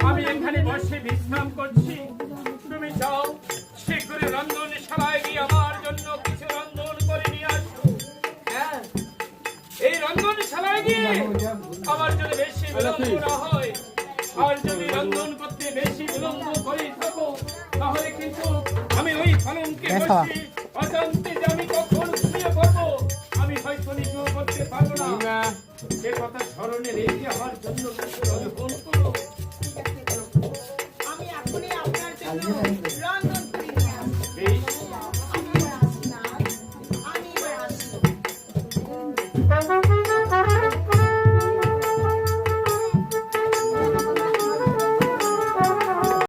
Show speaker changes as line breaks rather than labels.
আমি এখানে বসে বিশ্রাম করছি, তুমি যাও শীঘ্রই রন্ধনশালায় গিয়ে আমার জন্য কিছু রন্ধন করে নিয়ে আসো। হ্যাঁ, এই রন্ধনশালায় গিয়ে আমার যদি বেশি বিলম্ব না হয়, আর যদি রন্ধন করতে বেশি বিলম্ব করে থাকো, তাহলে কিন্তু আমি ওই ফলনকে বসে অজান্তে যে আমি কখন শুয়ে পড়বো আমি হয়তো নিজেও করতে পারবো না। সে কথা স্মরণে রেখে আমার জন্য কিছু রন্ধন করো।
আমি এখনই আপনার জন্য